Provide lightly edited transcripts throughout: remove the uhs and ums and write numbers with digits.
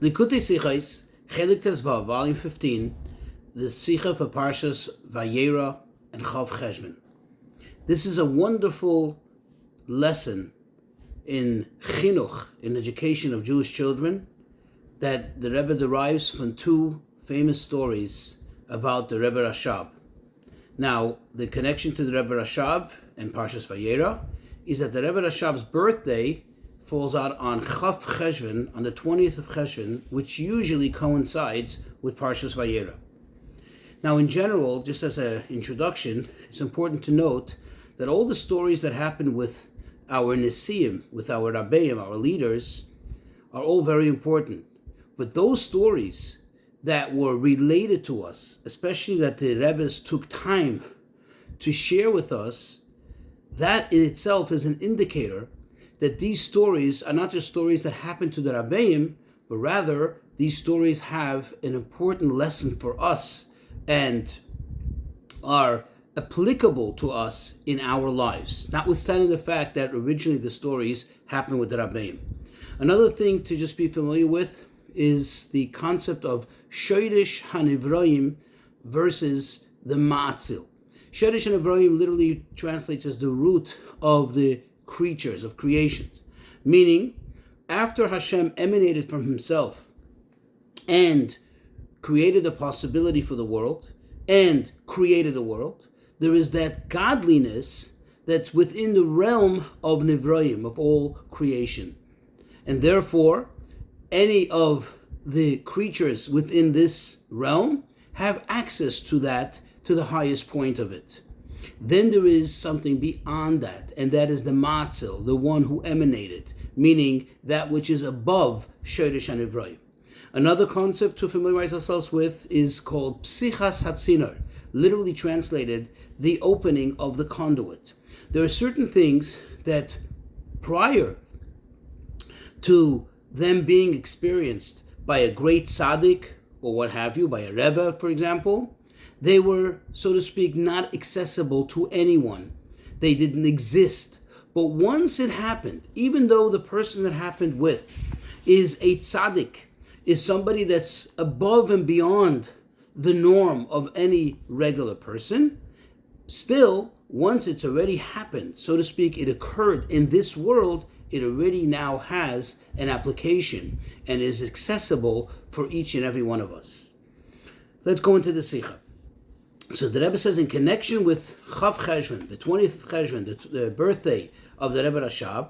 Likutei Sichos, Chelik Tezvav, Volume 15, the Sicha for Parshas Vayera and Cheshvan. This is a wonderful lesson in chinuch, in education of Jewish children, that the Rebbe derives from two famous stories about the Rebbe Rashab. Now, the connection to the Rebbe Rashab and Parshas Vayera is that the Rebbe Rashab's birthday falls out on Cheshvan, on the 20th of Cheshvan, which usually coincides with Parshas Vayera. Now, in general, just as an introduction, it's important to note that all the stories that happen with our Nesiim, with our Rabbeim, our leaders, are all very important. But those stories that were related to us, especially that the Rebbes took time to share with us, that in itself is an indicator that these stories are not just stories that happen to the Rabbeim, but rather these stories have an important lesson for us and are applicable to us in our lives, notwithstanding the fact that originally the stories happened with the Rabbeim. Another thing to just be familiar with is the concept of Shoresh HaNivroim versus the Ma'atzil. Shoresh HaNivroim literally translates as the root of the creatures, of creations, meaning after Hashem emanated from himself and created the possibility for the world and created the world, there is that godliness that's within the realm of Nivroim, of all creation. And therefore, any of the creatures within this realm have access to that, to the highest point of it. Then there is something beyond that, and that is the Matzil, the one who emanated, meaning that which is above Shoresh HaNivroim. Another concept to familiarize ourselves with is called Psichas Hatzinor, literally translated, the opening of the conduit. There are certain things that prior to them being experienced by a great tzaddik, or what have you, by a Rebbe, for example, they were, so to speak, not accessible to anyone. They didn't exist. But once it happened, even though the person that happened with is a tzaddik, is somebody that's above and beyond the norm of any regular person, still, once it's already happened, so to speak, it occurred in this world, it already now has an application and is accessible for each and every one of us. Let's go into the Sicha. So the Rebbe says, in connection with Cheshvan, the 20th Cheshvan, the birthday of the Rebbe Rashab,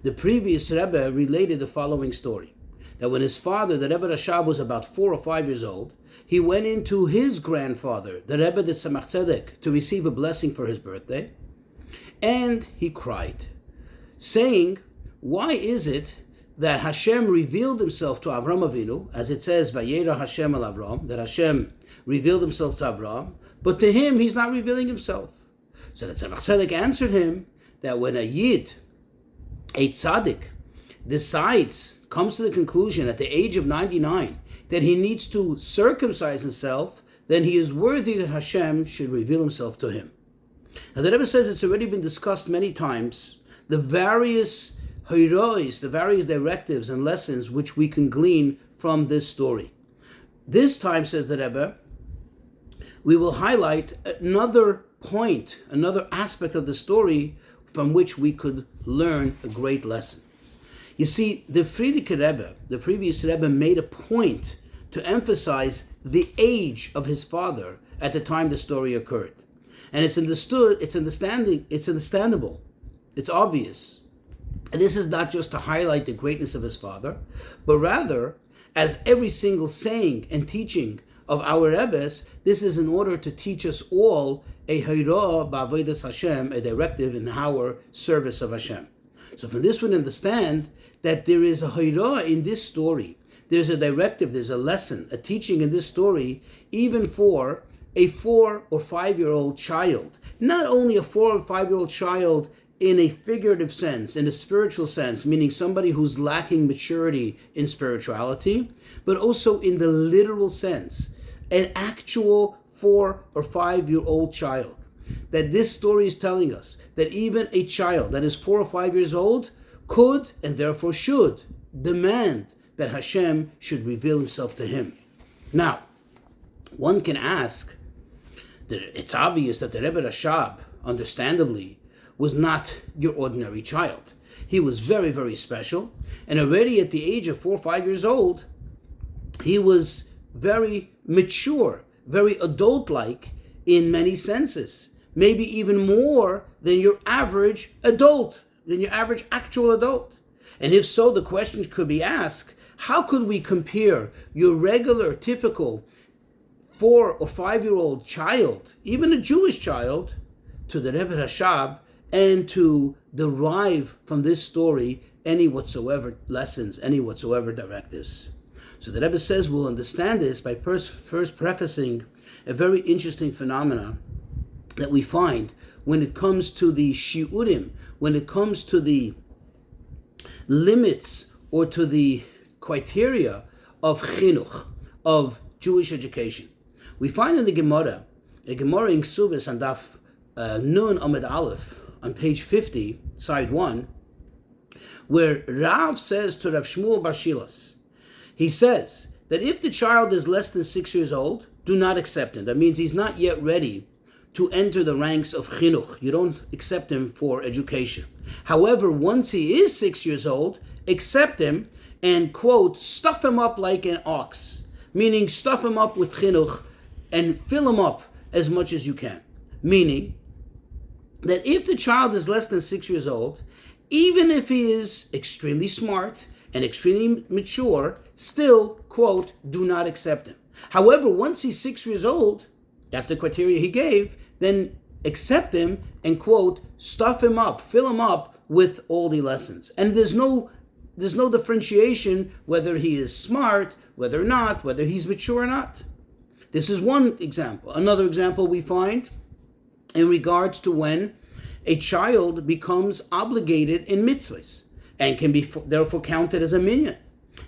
the previous Rebbe related the following story. That when his father, the Rebbe Rashab, was about 4 or 5 years old, he went into his grandfather, the Rebbe the Tzemach Tzedek, to receive a blessing for his birthday, and he cried, saying, why is it that Hashem revealed himself to Avrohom Avinu, as it says, Vayera Hashem al Avrohom, that Hashem revealed himself to Avrohom, but to him he's not revealing himself? So the Tzemach Tzedek answered him that when a Yid, a tzaddik, comes to the conclusion at the age of 99 that he needs to circumcise himself, then he is worthy that Hashem should reveal himself to him. Now the Rebbe says it's already been discussed many times, the various hirois, the various directives and lessons which we can glean from this story. This time, says the Rebbe, we will highlight another point, another aspect of the story from which we could learn a great lesson. You see, the Frierdiker Rebbe, the previous Rebbe, made a point to emphasize the age of his father at the time the story occurred. And it's understandable, it's obvious. And this is not just to highlight the greatness of his father, but rather, as every single saying and teaching of our Rebbes, this is in order to teach us all a Hayra ba'avodas Hashem, a directive in our service of Hashem. So from this we understand that there is a Hayra in this story. There's a directive, there's a lesson, a teaching in this story, even for a 4 or 5 year old child. Not only a 4 or 5 year old child in a figurative sense, in a spiritual sense, meaning somebody who's lacking maturity in spirituality, but also in the literal sense, an actual 4 or 5 year old child. That this story is telling us that even a child that is 4 or 5 years old could and therefore should demand that Hashem should reveal himself to him. Now, one can ask, that it's obvious that the Rebbe Rashab, understandably, was not your ordinary child. He was very, very special, and already at the age of 4 or 5 years old, he was very mature, very adult-like in many senses, maybe even more than your average adult, than your average actual adult. And if so, the question could be asked, how could we compare your regular, typical 4 or 5 year old child, even a Jewish child, to the Rebbe Rashab, and to derive from this story any whatsoever lessons, any whatsoever directives? So the Rebbe says we'll understand this by first prefacing a very interesting phenomena that we find when it comes to the shiurim, when it comes to the limits or to the criteria of chinuch, of Jewish education. We find in the Gemara, a Gemara in Ksubis and Daf Nun Amid Aleph, on page 50, side 1, where Rav says to Rav Shmuel Bar Shilas, he says that if the child is less than 6 years old, do not accept him. That means he's not yet ready to enter the ranks of chinuch. You don't accept him for education. However, once he is 6 years old, accept him and, quote, stuff him up like an ox, meaning stuff him up with chinuch and fill him up as much as you can. Meaning that if the child is less than 6 years old, even if he is extremely smart and extremely mature, still, quote, do not accept him. However, once he's 6 years old, that's the criteria he gave, then accept him and, quote, stuff him up, fill him up with all the lessons. And there's no differentiation whether he is smart, whether or not, whether he's mature or not. This is one example. Another example we find in regards to when a child becomes obligated in mitzvahs and can be therefore counted as a minyan.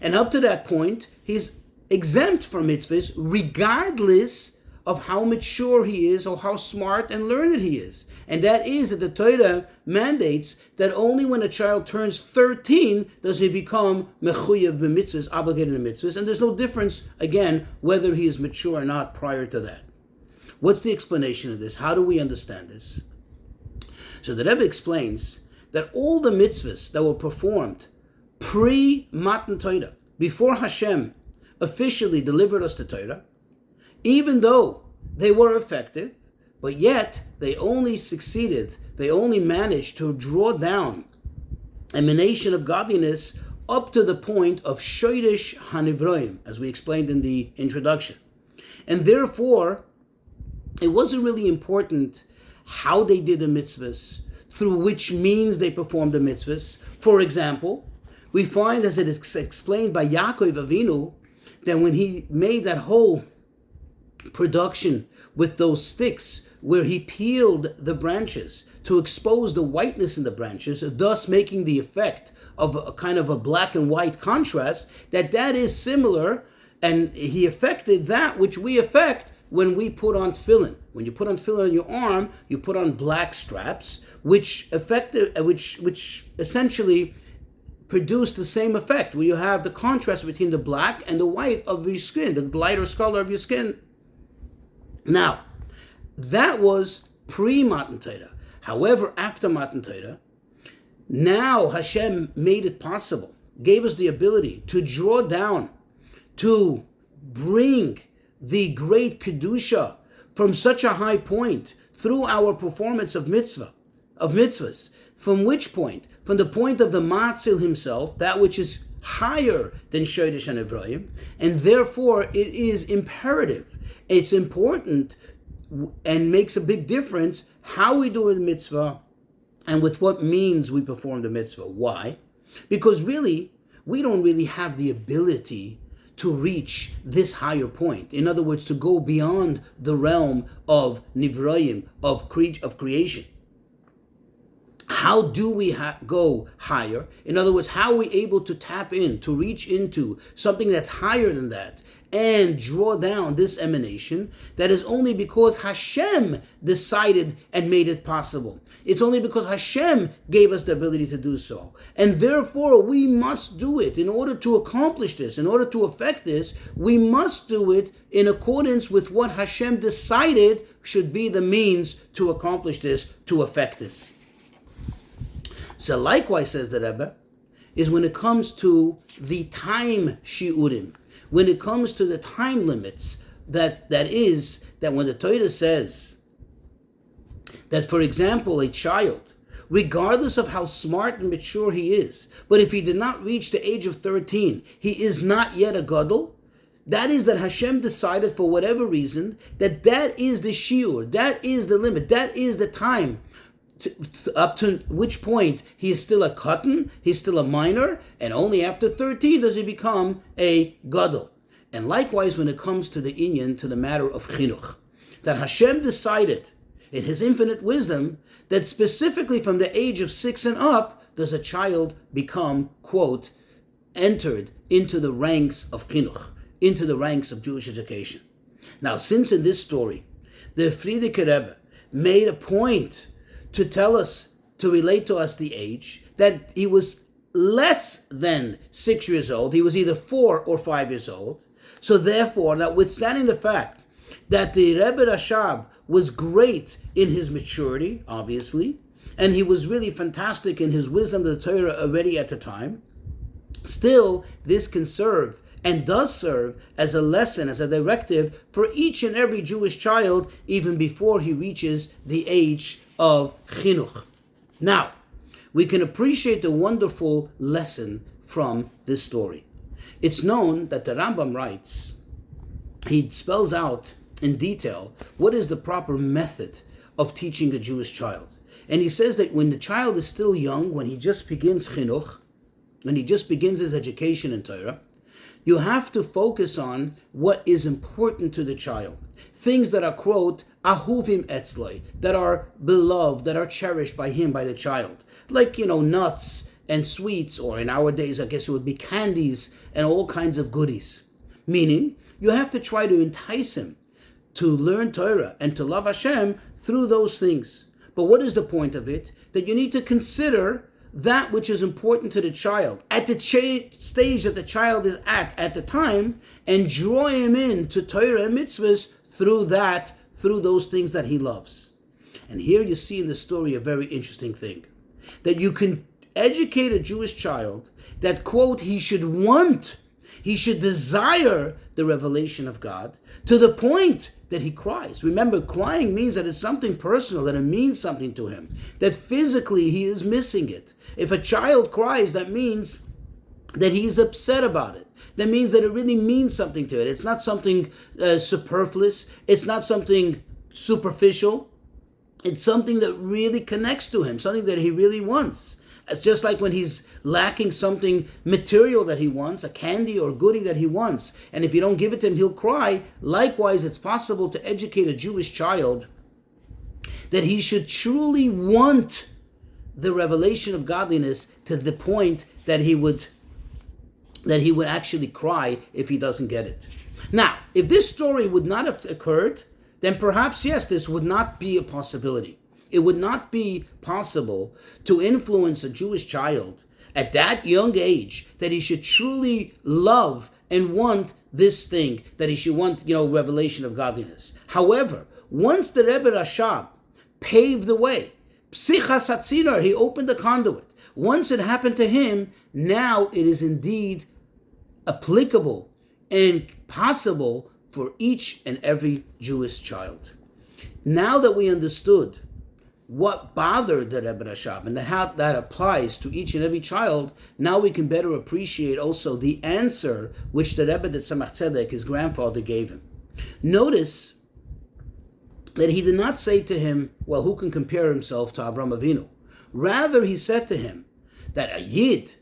And up to that point, he's exempt from mitzvahs regardless of how mature he is or how smart and learned he is. And that is that the Torah mandates that only when a child turns 13 does he become mechuyev b'mitzvahs, obligated in mitzvahs, and there's no difference, again, whether he is mature or not prior to that. What's the explanation of this? How do we understand this? So the Rebbe explains that all the mitzvahs that were performed pre-Matan Torah, before Hashem officially delivered us the Torah, even though they were effective, but yet they only managed to draw down emanation of godliness up to the point of shoyrish hanivroim, as we explained in the introduction. And therefore, it wasn't really important how they did the mitzvahs, through which means they performed the mitzvahs. For example, we find, as it is explained by Yaakov Avinu, that when he made that whole production with those sticks, where he peeled the branches to expose the whiteness in the branches, thus making the effect of a kind of a black and white contrast, that is similar, and he affected that which we affect when we put on tefillin. When you put on tefillin on your arm, you put on black straps, which essentially produce the same effect, where you have the contrast between the black and the white of your skin, the lighter color of your skin. Now, that was pre-Matan Torah. However, after Matan Torah, now Hashem made it possible, gave us the ability to draw down, to bring the great Kedusha from such a high point through our performance of mitzvahs. From which point? From the point of the Matzil himself, that which is higher than Shodesh and Evrahim, and therefore it is imperative. It's important and makes a big difference how we do a mitzvah and with what means we perform the mitzvah. Why? Because really, we don't really have the ability to reach this higher point. In other words, to go beyond the realm of Nivroim, of creation. How do we go higher? In other words, how are we able to tap in, to reach into something that's higher than that and draw down this emanation? That is only because Hashem decided and made it possible. It's only because Hashem gave us the ability to do so. And therefore, we must do it. In order to accomplish this, in order to affect this, we must do it in accordance with what Hashem decided should be the means to accomplish this, to affect this. So likewise, says the Rebbe, is when it comes to the time shiurim, when it comes to the time limits, that when the Torah says that, for example, a child, regardless of how smart and mature he is, but if he did not reach the age of 13, he is not yet a gadol, that is that Hashem decided for whatever reason that is the shiur, that is the limit, that is the time up to which point he is still a katan, he's still a minor, and only after 13 does he become a gadol. And likewise, when it comes to the inyan, to the matter of chinuch, that Hashem decided in His infinite wisdom that specifically from the age of 6 and up does a child become, quote, entered into the ranks of chinuch, into the ranks of Jewish education. Now, since in this story the Frierdiker Rebbe made a point to tell us, to relate to us the age, that he was less than 6 years old. He was either 4 or 5 years old. So therefore, notwithstanding the fact that the Rebbe Rashab was great in his maturity, obviously, and he was really fantastic in his wisdom of the Torah already at the time, still this can serve and does serve as a lesson, as a directive for each and every Jewish child, even before he reaches the age of chinuch. Now, we can appreciate the wonderful lesson from this story. It's known that the Rambam writes, he spells out in detail what is the proper method of teaching a Jewish child. And he says that when the child is still young, when he just begins chinuch, when he just begins his education in Torah, you have to focus on what is important to the child. Things that are, quote, ahuvim etzloi, that are beloved, that are cherished by him, by the child. Like, nuts and sweets, or in our days, I guess it would be candies and all kinds of goodies. Meaning, you have to try to entice him to learn Torah and to love Hashem through those things. But what is the point of it? That you need to consider that which is important to the child at the stage that the child is at the time, and draw him into Torah and mitzvahs through those things that he loves. And here you see in the story a very interesting thing, that you can educate a Jewish child that, quote, he should desire the revelation of God to the point that he cries. Remember, crying means that it's something personal, that it means something to him, that physically he is missing it. If a child cries, that means that he's upset about it. That means that it really means something to it. It's not something superfluous. It's not something superficial. It's something that really connects to him, something that he really wants. It's just like when he's lacking something material that he wants, a candy or goodie that he wants, and if you don't give it to him, he'll cry. Likewise, it's possible to educate a Jewish child that he should truly want the revelation of godliness to the point that he would actually cry if he doesn't get it. Now, if this story would not have occurred, then perhaps, yes, this would not be a possibility. It would not be possible to influence a Jewish child at that young age that he should truly love and want this thing, that he should want, revelation of godliness. However, once the Rebbe Rashab paved the way, Sichos hatzinor, he opened the conduit. Once it happened to him, now it is indeed applicable and possible for each and every Jewish child. Now that we understood what bothered the Rebbe Rashab and how that applies to each and every child, now we can better appreciate also the answer which the Rebbe that Tzemach Tzedek, his grandfather, gave him. Notice that he did not say to him, well, who can compare himself to Avraham Avinu? Rather, he said to him that a Yid,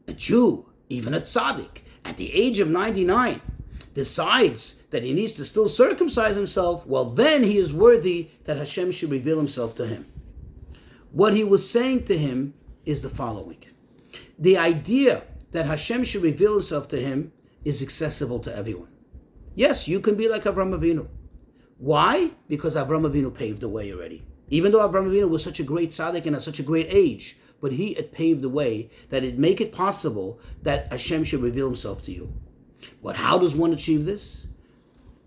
a Jew, even a tzaddik, at the age of 99, decides that he needs to still circumcise himself, well, then he is worthy that Hashem should reveal himself to him. What he was saying to him is the following. The idea that Hashem should reveal himself to him is accessible to everyone. Yes, you can be like Avrohom Avinu. Why? Because Avrohom Avinu paved the way already. Even though Avrohom Avinu was such a great tzaddik and at such a great age, but he had paved the way that it make it possible that Hashem should reveal himself to you. But how does one achieve this?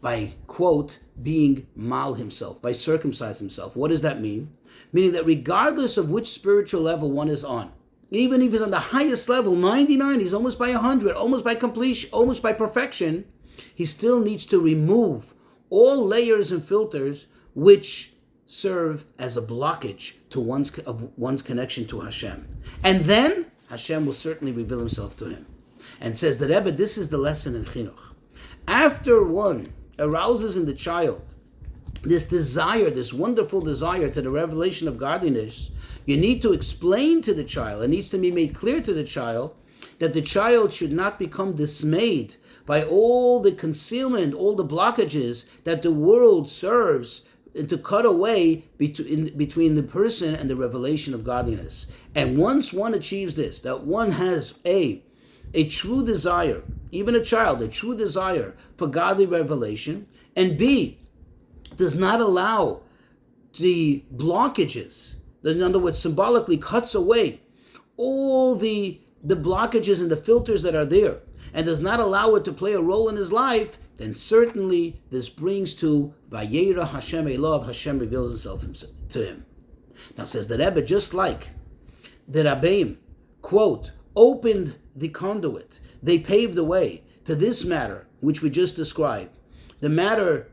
By, quote, being mal himself, by circumcise himself. What does that mean? Meaning that regardless of which spiritual level one is on, even if he's on the highest level, 99, he's almost by 100, almost by completion, almost by perfection, he still needs to remove all layers and filters which serve as a blockage to one's connection to Hashem. And then Hashem will certainly reveal himself to him. And says the Rebbe, this is the lesson in Chinuch. After one arouses in the child this desire, this wonderful desire to the revelation of godliness, you need to explain to the child, it needs to be made clear to the child that the child should not become dismayed by all the concealment, all the blockages that the world serves to cut away between the person and the revelation of godliness. And once one achieves this, that one has a true desire, even a child, a true desire for godly revelation, and B, does not allow the blockages, in other words, symbolically cuts away all the blockages and the filters that are there, and does not allow it to play a role in his life, then certainly this brings to Vayera Hashem Elov, Hashem reveals himself to him. Now says the Rebbe, just like the Rabbeim, quote, opened the conduit, they paved the way to this matter which we just described, a matter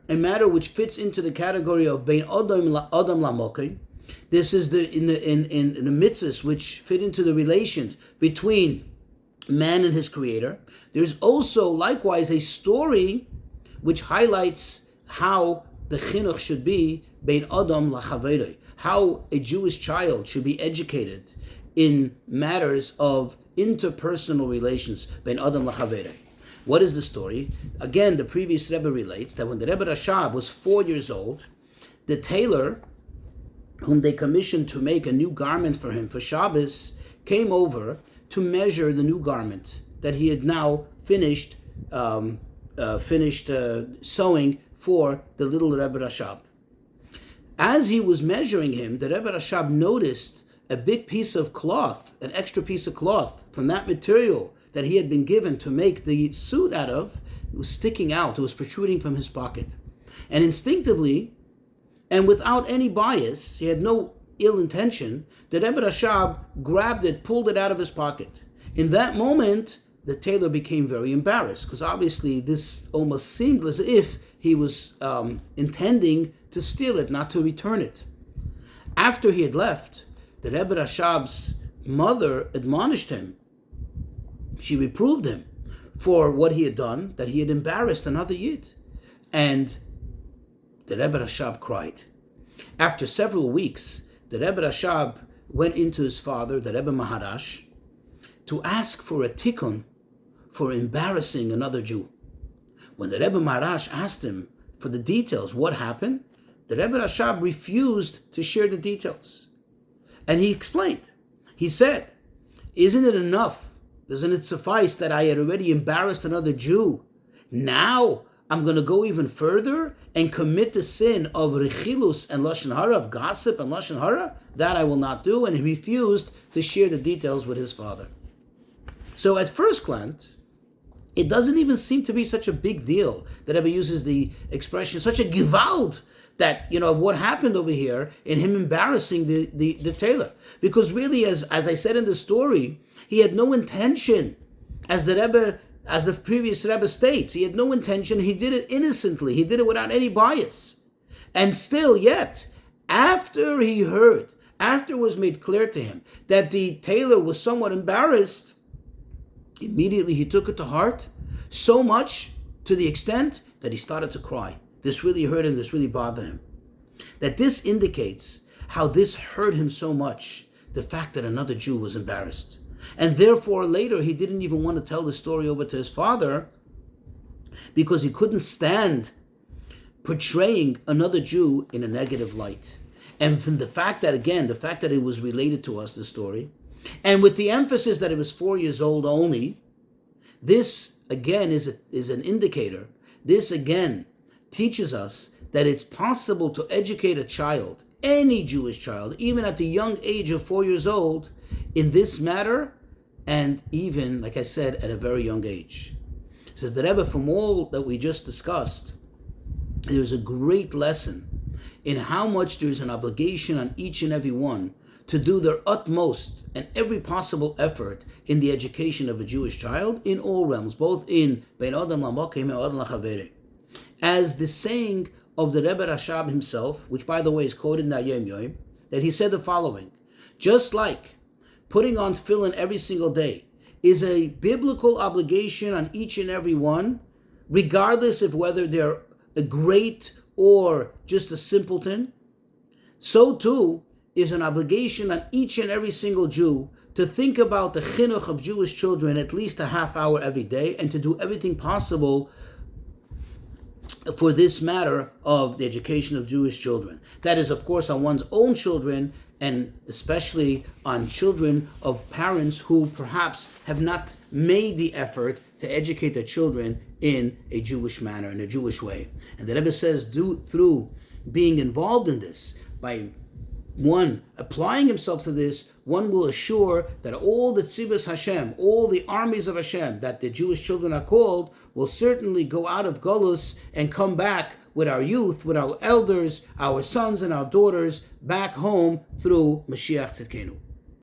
which fits into the category of Bein Adam Lamokai. This is in the mitzvahs which fit into the relations between man and his creator. There's also likewise a story which highlights how the chinuch should be Bein Adam Lachaverei, how a Jewish child should be educated in matters of interpersonal relations, Bein Adam Lachaverei. What is the story? Again, the previous Rebbe relates that when the Rebbe Rashab was 4 years old, the tailor whom they commissioned to make a new garment for him for Shabbos came over to measure the new garment that he had now finished sewing for the little Rebbe Rashab. As he was measuring him, the Rebbe Rashab noticed a big piece of cloth, an extra piece of cloth from that material that he had been given to make the suit out of. It was sticking out, it was protruding from his pocket. And instinctively, and without any bias, he had no ill intention, the Rebbe Rashab grabbed it, pulled it out of his pocket. In that moment, the tailor became very embarrassed, because obviously this almost seemed as if he was intending to steal it, not to return it. After he had left, the Rebbe Rashab's mother admonished him. She reproved him for what he had done, that he had embarrassed another Yid. And the Rebbe Rashab cried. After several weeks, the Rebbe Rashab went into his father, the Rebbe Maharash, to ask for a tikkun for embarrassing another Jew. When the Rebbe Maharash asked him for the details, what happened, the Rebbe Rashab refused to share the details. And he explained. He said, isn't it enough? Doesn't it suffice that I had already embarrassed another Jew? Now I'm going to go even further and commit the sin of rechilus and lashon hara, of gossip and lashon hara? That I will not do. And he refused to share the details with his father. So at first glance, it doesn't even seem to be such a big deal that Rebbe uses the expression, such a gewalt, that, what happened over here in him embarrassing the tailor. Because really, as I said in the story, he had no intention, as the previous Rebbe states, he had no intention, he did it innocently, he did it without any bias. And still, yet, after it was made clear to him that the tailor was somewhat embarrassed, immediately he took it to heart, so much to the extent that he started to cry. This really hurt him, this really bothered him. That this indicates how this hurt him so much, the fact that another Jew was embarrassed. And therefore later he didn't even want to tell the story over to his father, because he couldn't stand portraying another Jew in a negative light. And from the fact that it was related to us, the story, and with the emphasis that it was 4 years old only, this again is an indicator. This again teaches us that it's possible to educate a child, any Jewish child, even at the young age of 4 years old, in this matter, and even, like I said, at a very young age. It says the Rebbe, from all that we just discussed, there's a great lesson in how much there's an obligation on each and every one to do their utmost and every possible effort in the education of a Jewish child in all realms, both in Bein Adam Lamokim and Adam Lachavere. As the saying of the Rebbe Rashab himself, which by the way is quoted in the Yom Yom, that he said the following: just like putting on tefillin every single day is a biblical obligation on each and every one, regardless of whether they're a great or just a simpleton, so too is an obligation on each and every single Jew to think about the chinuch of Jewish children at least a half hour every day, and to do everything possible for this matter of the education of Jewish children. That is, of course, on one's own children, and especially on children of parents who perhaps have not made the effort to educate their children in a Jewish manner, in a Jewish way. And the Rebbe says, through being involved in this, by one applying himself to this, one will assure that all the tzivos Hashem, all the armies of Hashem that the Jewish children are called, will certainly go out of Golus and come back with our youth, with our elders, our sons and our daughters, back home through Mashiach Tzidkenu.